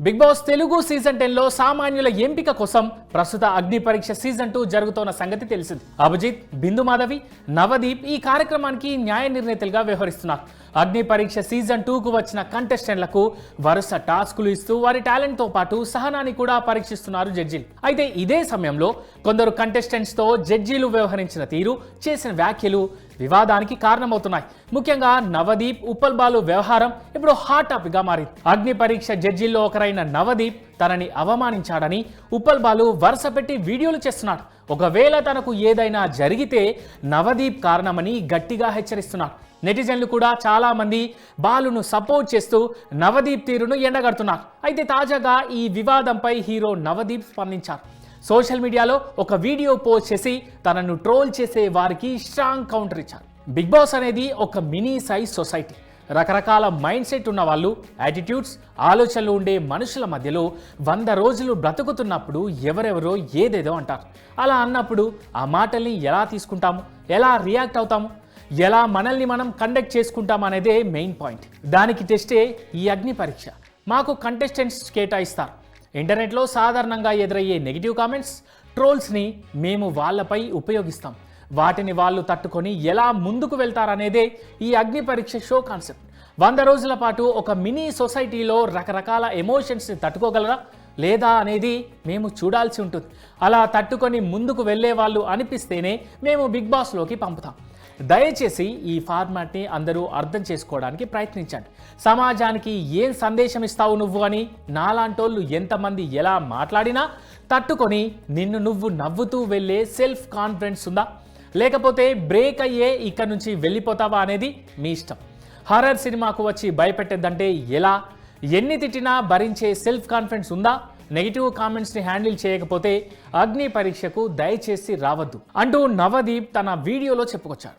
Big boss Telugu season 10 లో సామాన్యుల ఎంపిక కోసం ప్రస్తుత అగ్ని పరీక్ష సీజన్ 2 జరుగుతున్న సంగతి తెలిసింది. అభిజిత్, బిందు మాధవి, నవదీప్ ఈ కార్యక్రమానికి న్యాయ నిర్ణేతలుగా వ్యవహరిస్తున్నారు. అగ్ని పరీక్ష సీజన్ 2 కు వచ్చిన కంటెస్టెంట్లకు వరుస టాస్కులు ఇస్తూ వారి టాలెంట్ తో పాటు సహనాన్ని కూడా పరీక్షిస్తున్నారు జడ్జీలు. అయితే ఇదే సమయంలో కొందరు కంటెస్టెంట్స్ తో జడ్జీలు వ్యవహరించిన తీరు, చేసిన వ్యాఖ్యలు వివాదానికి కారణమవుతున్నాయి. ముఖ్యంగా నవదీప్, ఉప్పల్ బాలు వ్యవహారం ఇప్పుడు హాట్ టాపిక్ గా మారింది. అగ్ని పరీక్ష జడ్జీల్లో ఒకరైన నవదీప్ తనని అవమానించాడని ఉప్పల్ బాలు వరుస పెట్టి వీడియోలు చేస్తున్నాడు. ఒకవేళ తనకు ఏదైనా జరిగితే నవదీప్ కారణమని గట్టిగా హెచ్చరిస్తున్నారు. నెటిజన్లు కూడా చాలా మంది బాలును సపోర్ట్ చేస్తూ నవదీప్ తీరును ఎండగడుతున్నారు. అయితే తాజాగా ఈ వివాదంపై హీరో నవదీప్ స్పందించారు. సోషల్ మీడియాలో ఒక వీడియో పోస్ట్ చేసి తనను ట్రోల్ చేసే వారికి స్ట్రాంగ్ కౌంటర్ ఇచ్చారు. బిగ్ బాస్ అనేది ఒక మినీ సైజ్ సొసైటీ. రకరకాల మైండ్ సెట్ ఉన్న వాళ్ళు, యాటిట్యూడ్స్, ఆలోచనలు ఉండే మనుషుల మధ్యలో 100 రోజులు బ్రతుకుతున్నప్పుడు ఎవరెవరో ఏదేదో అంటారు. అలా అన్నప్పుడు ఆ మాటల్ని ఎలా తీసుకుంటాము, ఎలా రియాక్ట్ అవుతాము, ఎలా మనల్ని మనం కండక్ట్ చేసుకుంటాం అనేదే మెయిన్ పాయింట్. దానికి టెస్టే ఈ అగ్ని పరీక్ష. మాకు కంటెస్టెంట్స్ కేటాయిస్తారు. ఇంటర్నెట్లో సాధారణంగా ఎదురయ్యే నెగిటివ్ కామెంట్స్, ట్రోల్స్ని మేము వాళ్ళపై ఉపయోగిస్తాం. వాటిని వాళ్ళు తట్టుకొని ఎలా ముందుకు వెళ్తారనేదే ఈ అగ్ని పరీక్ష షో కాన్సెప్ట్. 100 రోజుల పాటు ఒక మినీ సొసైటీలో రకరకాల ఎమోషన్స్ని తట్టుకోగలరా లేదా అనేది మేము చూడాల్సి ఉంటుంది. అలా తట్టుకొని ముందుకు వెళ్ళే వాళ్ళు అనిపిస్తేనే మేము బిగ్ బాస్లోకి పంపుతాం. దయచేసి ఈ ఫార్మాట్ని అందరూ అర్థం చేసుకోవడానికి ప్రయత్నించండి. సమాజానికి ఏం సందేశం ఇస్తావు నువ్వు అని నాలాంటోళ్ళు ఎంతమంది ఎలా మాట్లాడినా తట్టుకొని నిన్ను నువ్వు నవ్వుతూ వెళ్ళే సెల్ఫ్ కాన్ఫిడెన్స్ ఉందా, లేకపోతే బ్రేక్ అయ్యే ఇక్కడ నుంచి వెళ్ళిపోతావా అనేది మీ ఇష్టం. హారర్ సినిమాకు వచ్చి భయపెట్టేద్దంటే ఎలా, ఎన్ని తిట్టినా భరించే సెల్ఫ్ కాన్ఫిడెన్స్ ఉందా, నెగిటివ్ కామెంట్స్ని హ్యాండిల్ చేయకపోతే అగ్ని పరీక్షకు దయచేసి రావద్దు అంటూ నవదీప్ తన వీడియోలో చెప్పుకొచ్చాడు.